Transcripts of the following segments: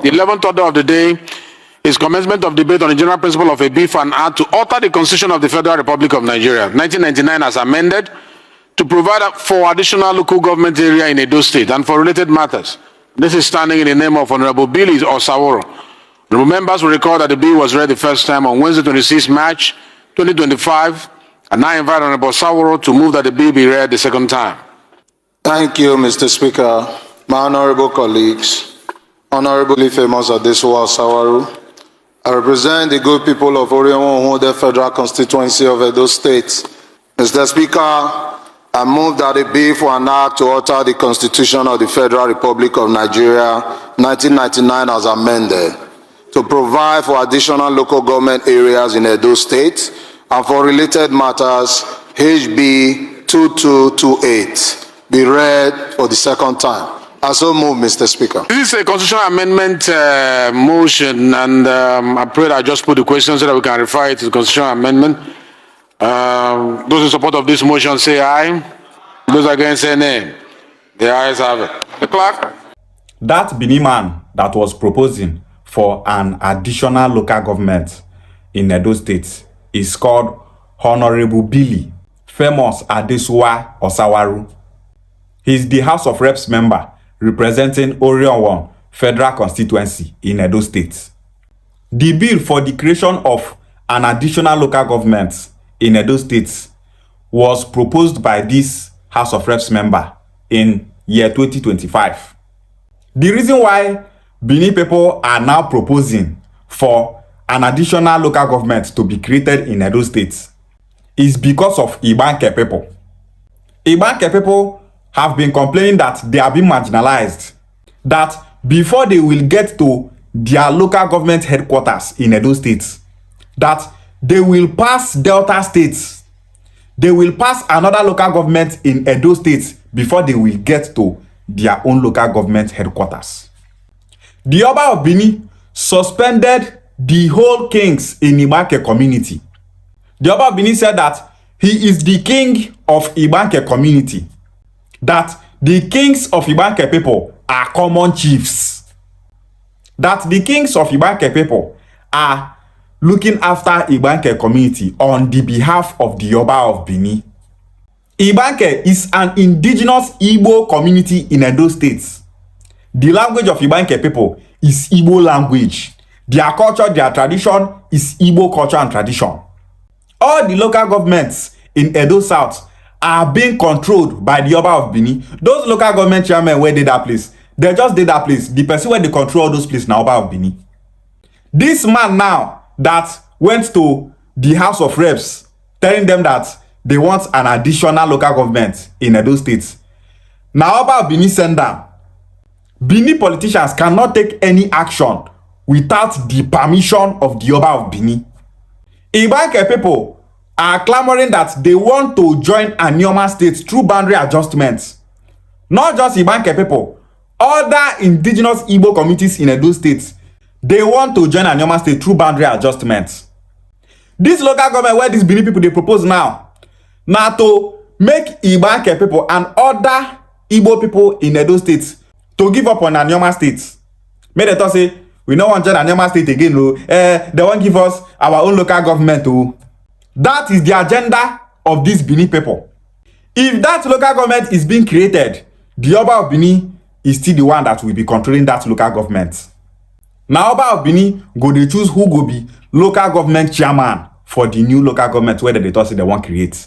The 11th order of the day is commencement of debate on the general principle of a bill for an act to alter the Constitution of the Federal Republic of Nigeria, 1999 as amended, to provide for additional local government area in Edo State and for related matters. This is standing in the name of Honorable Billy Osaworo. The members will recall that the bill was read the first time on Wednesday, 26 March 2025, and I invite Honorable Osaworo to move that the bill be read the second time. Thank you, Mr. Speaker. My honorable colleagues, honorably famous Adesuwa Osaworo, I represent the good people of Oriomo, the Federal Constituency of Edo State. Mr. Speaker, I move that a bill for an act to alter the Constitution of the Federal Republic of Nigeria, 1999 as amended, to provide for additional local government areas in Edo State and for related matters, HB 2228, be read for the second time. I so move, Mr. Speaker. This is a constitutional amendment motion, and I pray that I just put the question so that we can refer it to the constitutional amendment. Those in support of this motion say aye. Those against say nay. The ayes have it. The clerk. That Benin man that was proposing for an additional local government in Edo State is called Honorable Billy, famous Adesuwa Osaworo. He is the House of Reps member representing Orion 1 Federal Constituency in Edo State. The bill for the creation of an additional local government in Edo State was proposed by this House of Reps member in year 2025. The reason why Benin people are now proposing for an additional local government to be created in Edo State is because of Igbanke people. Igbanke people have been complaining that they are being marginalized, that before they will get to their local government headquarters in Edo State, that they will pass Delta States, they will pass another local government in Edo State before they will get to their own local government headquarters. The Oba of Benin suspended the whole kings in Igbanke community. The Oba of Benin said that he is the king of Igbanke community, that the kings of Igbanke people are common chiefs, that the kings of Igbanke people are looking after Igbanke community on the behalf of the Oba of Benin. Igbanke is an indigenous Igbo community in Edo State. The language of Igbanke people is Igbo language. Their culture, their tradition is Igbo culture and tradition. All the local governments in Edo South are being controlled by the Oba of Benin. Those local government chairmen where did that place, they just did that place. The person where they control those places now Oba of Benin. This man now that went to the House of Reps telling them that they want an additional local government in Edo State. Now Oba of Benin send them. Benin politicians cannot take any action without the permission of the Oba of Benin. Igbanke people are clamoring that they want to join Anioma State through boundary adjustments. Not just Igbanke people, other indigenous Igbo communities in Edo State, they want to join Anioma State through boundary adjustments. This local government where these Benin people they propose now to make Igbanke people and other Igbo people in Edo State to give up on Anioma State. Make them talk say, we don't want to join Anioma State again. No. They won't give us our own local government. Oh. That is the agenda of these Benin people. If that local government is being created, the Oba of Benin is still the one that will be controlling that local government. Now Oba of Benin go they choose who go be local government chairman for the new local government where they talk say they want create.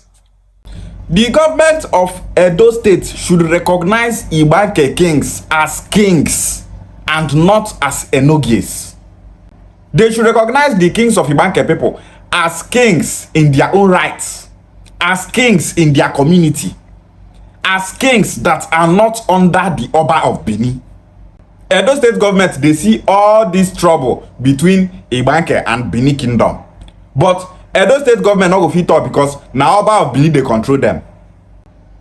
The government of Edo State should recognize Igbanke kings as kings and not as enogies. They should recognize the kings of Igbanke people as kings in their own rights, as kings in their community, as kings that are not under the Oba of Benin. Edo State government, they see all this trouble between Igbanke and Benin Kingdom. But Edo State government not go fit talk because now Oba of Benin they control them.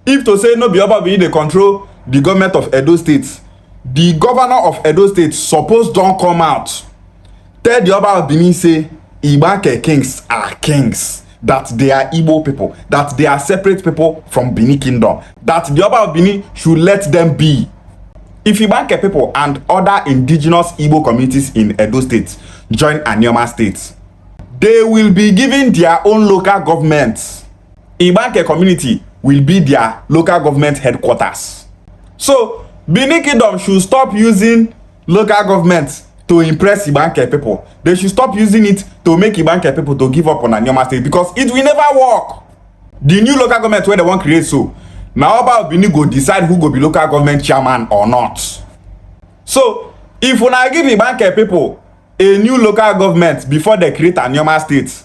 If to say no be Oba of Benin they control the government of Edo State, the governor of Edo State suppose don't come out. Tell the Oba of Benin say Igbanke kings are kings, that they are Igbo people, that they are separate people from Benin Kingdom, that the Oba of Benin should let them be. If Igbanke people and other indigenous Igbo communities in Edo State join Anioma State, they will be given their own local government. Igbanke community will be their local government headquarters. So Benin Kingdom should stop using local government to impress Igbanke people. They should stop using it to make Igbanke people to give up on Anioma State, because it will never work. The new local government wey they wan create, so na Oba of Benin go decide who go be local government chairman or not. So if una give Igbanke people a new local government before they create Anioma State,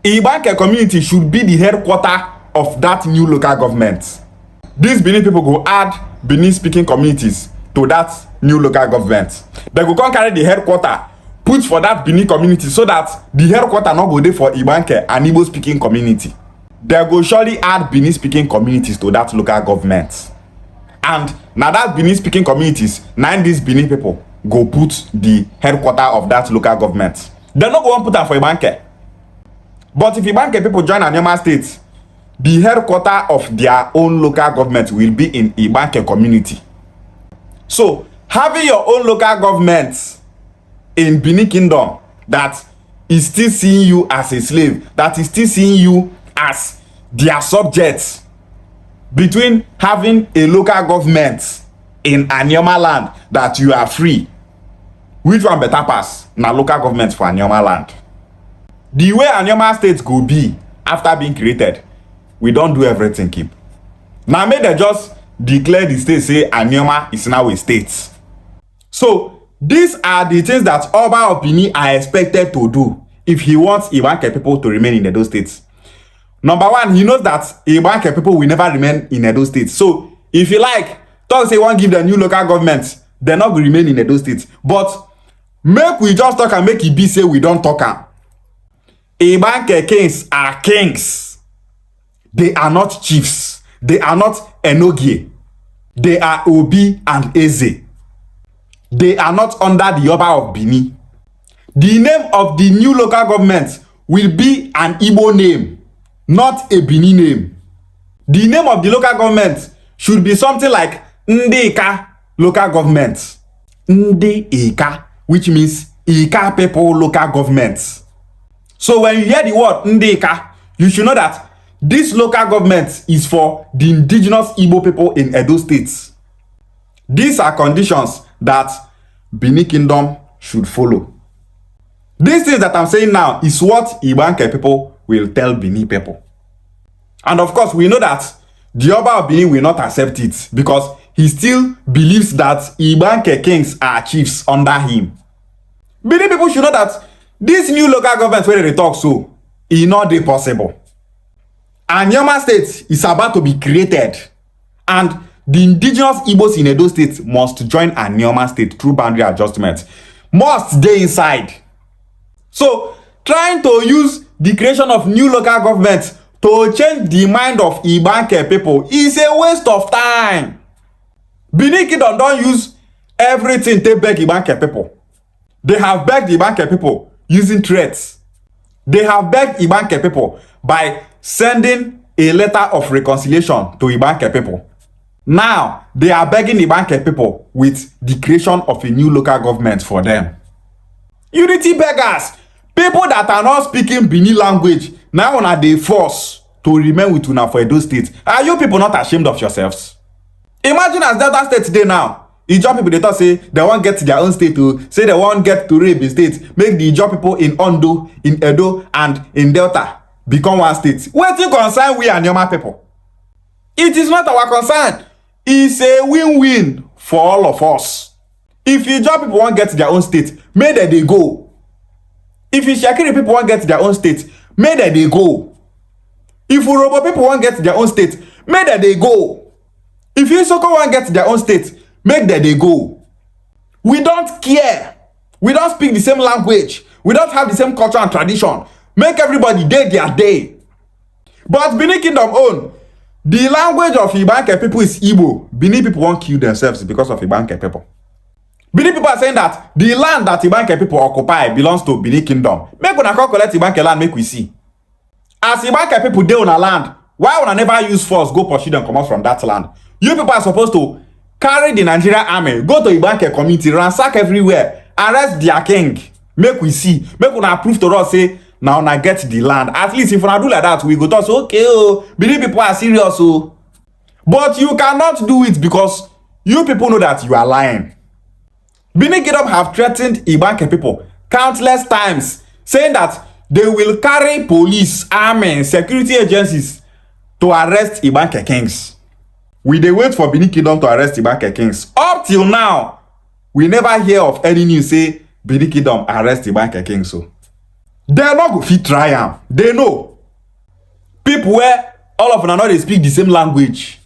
Igbanke community should be the headquarter of that new local government. These Benin people go add Benin speaking communities to that new local government. They go come carry the headquarter put for that Benin community, so that the headquarter no go dey for Igbanke and Igbo speaking community. They go surely add Benin speaking communities to that local government. And now that Benin speaking communities, now these Benin people go put the headquarter of that local government. They no go wan put am for Igbanke. But if Igbanke people join Anioma State, the headquarter of their own local government will be in Igbanke community. So having your own local government in Benin Kingdom that is still seeing you as a slave, that is still seeing you as their subjects, between having a local government in Anioma land that you are free, which one better pass? Na local government for Anioma land. The way Anioma State go be after being created, we don't do everything keep. Now make they just declare the state, say Anioma is now a state. So these are the things that Oba of Benin are expected to do if he wants Igbanke people to remain in Edo State. Number one, he knows that Igbanke people will never remain in Edo State. So if he like, talk say won't give the new local government, they're not going to remain in Edo State. But make we just talk and make it be say we don't talk am. Igbanke kings are kings. They are not chiefs. They are not Enogie. They are Obi and Eze. They are not under the Oba of Benin. The name of the new local government will be an Igbo name, not a Benin name. The name of the local government should be something like Ndika local government. Ndika, which means Ika people local government. So when you hear the word Ndika, you should know that this local government is for the indigenous Igbo people in Edo State. These are conditions that Benin Kingdom should follow. These things that I'm saying now is what Igbanke people will tell Benin people. And of course, we know that the Oba of Benin will not accept it, because he still believes that Igbanke kings are chiefs under him. Benin people should know that this new local government where they talk so, is not possible. Anioma State is about to be created, and the indigenous Igbos in Edo State must join Anioma State through boundary adjustment. Must stay inside. So, trying to use the creation of new local government to change the mind of Igbanke people is a waste of time. Benin Kingdom don't use everything to beg Igbanke people. They have begged Igbanke people using threats. They have begged Igbanke people by sending a letter of reconciliation to Igbanke people. Now, they are begging Igbanke people with the creation of a new local government for them. Unity beggars, people that are not speaking Benin language, now una dey force to remain with una for Edo State. Are you people not ashamed of yourselves? Imagine as Delta State today now, Ijaw people they talk say they won't get their own state to say they won't get to Rebbe State, make the Ijaw people in Ondo, in Edo, and in Delta become one state. Wetin concern we and Anioma people? It is not our concern. It's a win-win for all of us. If Ijaw people won't get their own state, may they go. If Ishakiri people won't get their own state, may they go. If Urobo people won't get their own state, may they go. If Isoko won't get their own state, make they go. We don't care. We don't speak the same language. We don't have the same culture and tradition. Make everybody day their day. But Benin Kingdom own, the language of Igbanke people is Igbo. Benin people won't kill themselves because of Igbanke people. Benin people are saying that the land that Igbanke people occupy belongs to Benin Kingdom. Make una come collect Igbanke land, make we see. As Igbanke people dey on a land, why una never use force go pursue them come out from that land? You people are supposed to carry the Nigerian army, go to Igbanke community, ransack everywhere, arrest their king. Make we see, make una prove to us say now una get the land. At least if una do like that, we go talk say okay, oh, believe people are serious, oh. But you cannot do it because you people know that you are lying. Benin Kingdom have threatened Igbanke people countless times, saying that they will carry police, army, security agencies to arrest Igbanke kings. We dey wait for Benin Kingdom to arrest Igbanke kings. Up till now, we never hear of any news say Benin Kingdom arrest Igbanke kings. So they no go fit try am. They know. People where all of them know they speak the same language.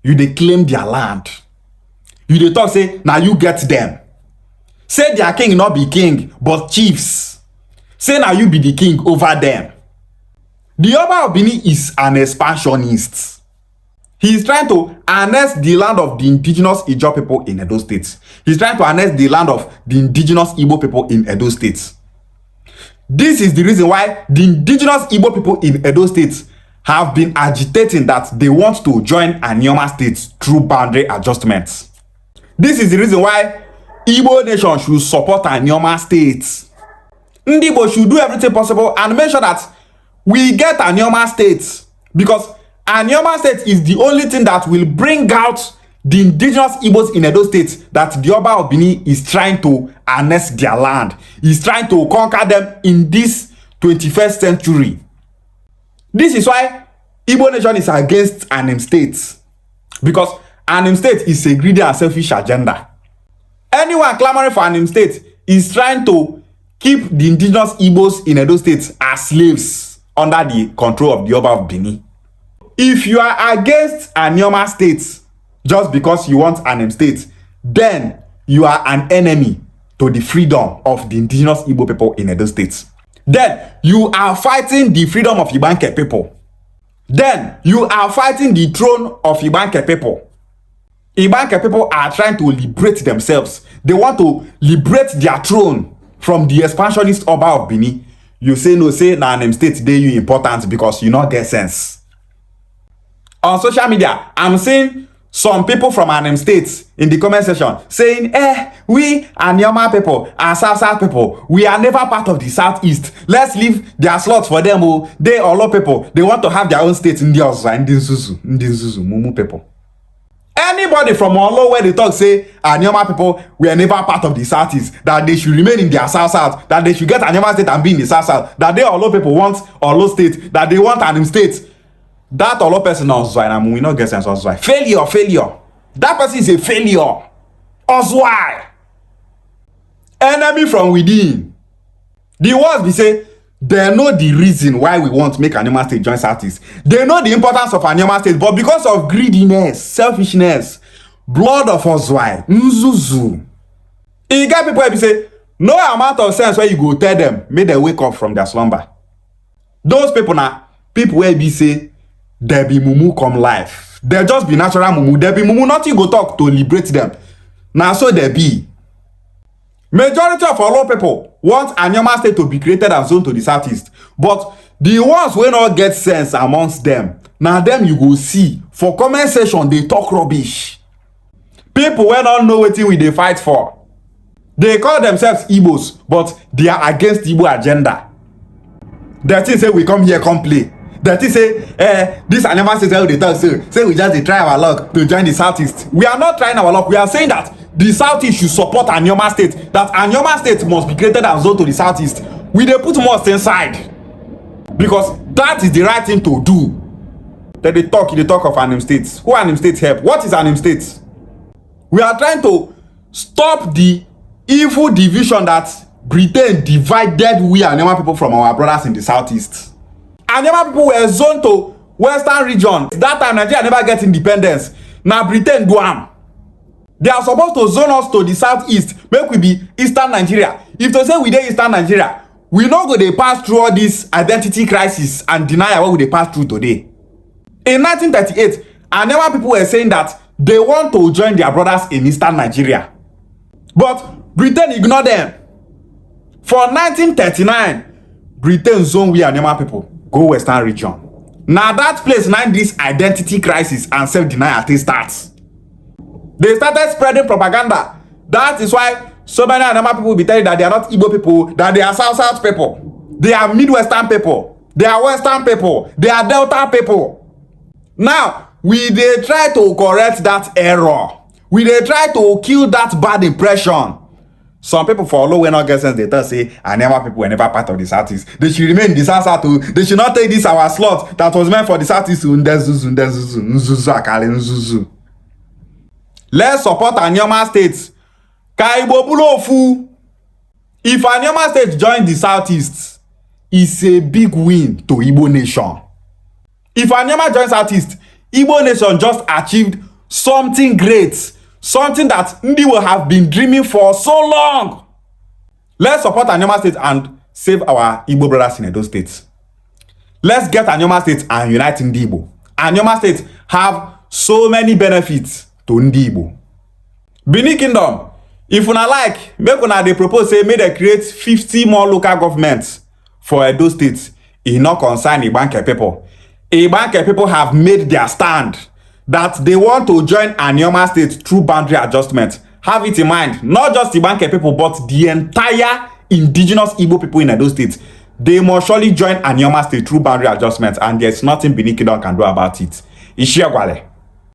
You dey claim their land. You dey talk say now you get them. Say their king not be king, but chiefs. Say now you be the king over them. The Oba of Benin is an expansionist. He is trying to annex the land of the indigenous Ijaw people in Edo State. He's trying to annex the land of the indigenous Igbo people in Edo State. This is the reason why the indigenous Igbo people in Edo State have been agitating that they want to join Anioma State through boundary adjustments. This is the reason why Igbo nation should support Anioma State. Ndị Igbo should do everything possible and make sure that we get Anioma State, because Anioma State is the only thing that will bring out the indigenous Igbos in Edo State that the Oba of Benin is trying to annex their land. He's trying to conquer them in this 21st century. This is why Igbo nation is against Anim State, because Anim State is a greedy and selfish agenda. Anyone clamoring for Anim State is trying to keep the indigenous Igbos in Edo State as slaves under the control of the Oba of Benin. If you are against Anioma State just because you want Anim State, then you are an enemy to the freedom of the indigenous Igbo people in Edo State. Then you are fighting the freedom of Igbanke people. Then you are fighting the throne of Igbanke people. Igbanke people are trying to liberate themselves. They want to liberate their throne from the expansionist Oba of Benin. You say no, say na Anim State dey you important because you not get sense. On social media, I'm seeing some people from Anim State in the comment section saying, we Anioma people and South people, we are never part of the Southeast. Let's leave their slots for them. Oh, they Olo people, they want to have their own state in the Osa, in the Nzuzu, Mumu people. Anybody from Olo where they talk say Anioma people, we are never part of the Southeast, that they should remain in their South, that they should get Anioma State and be in the South, that they Olo people want Olo State, that they want Anim State. That Olo person Ozwai, we not get sense Ozwai. Failure. That person is a failure. Ozwai. Enemy from within. The words be say, they know the reason why we want to make Anioma State join Southeast. They know the importance of Anioma State, but because of greediness, selfishness, blood of Ozwai, Nzuzu. You get people who be say, no amount of sense where you go tell them, make them wake up from their slumber. Those people now, people where be say, there be mumu come life. There just be natural mumu. There be mumu, nothing go talk to liberate them. Now so there be. Majority of all people want Anioma State to be created and zoned to the Southeast. But the ones who not get sense amongst them, now them you go see. For comment section, they talk rubbish. People who don't know what they fight for. They call themselves Igbos, but they are against Igbo agenda. They think say we come here, come play. That is say, this Anioma State they talk say we just try our luck to join the Southeast. We are not trying our luck. We are saying that the Southeast should support Anioma State. That Anioma State must be created and zoned to the Southeast. We dey put most inside because that is the right thing to do. Then they talk of Anim State. Who Anim State help? What is Anim State? We are trying to stop the evil division that Britain divided we Anioma people from our brothers in the Southeast. Anioma people were zoned to Western region. That time Nigeria never get independence. Now Britain do am. They are supposed to zone us to the Southeast, make we be Eastern Nigeria. If they say we dey Eastern Nigeria, we no go dey pass through all this identity crisis and denial what we dey pass through today. In 1938, Anioma people were saying that they want to join their brothers in Eastern Nigeria. But Britain ignored them. For 1939, Britain zone we Anioma people go Western region. Now that place now this identity crisis and self-denial starts. They started spreading propaganda. That is why so many Anioma people will be telling that they are not Igbo people, that they are South people. They are Midwestern people. They are Western people. They are Delta people. Now, we dey try to correct that error. We dey try to kill that bad impression. Some people follow when not get sense, they tell say Anioma people were never part of the Southeast. They should remain in the South too. They should not take this our slot that was meant for the Southeast to Nzuzu. Let's support Anioma State. If Anioma State join the Southeast, it's a big win to Igbo nation. If Anioma joins Southeast, Igbo nation just achieved something great, something that Ndi will have been dreaming for so long. Let's support Anioma State and save our Igbo brothers in Edo State. Let's get Anioma State and unite Ndi Igbo. Anioma State have so many benefits to Ndi Igbo. Benin Kingdom, if una like, make una dey propose say make they create 50 more local governments for Edo State. E no concern Igbanke people. Igbanke people have made their stand that they want to join Anioma State through boundary adjustment. Have it in mind, not just Igbanke people, but the entire indigenous Igbo people in Edo State. They must surely join Anioma State through boundary adjustment, and there's nothing Benin Kingdom can do about it. Ishiagwale.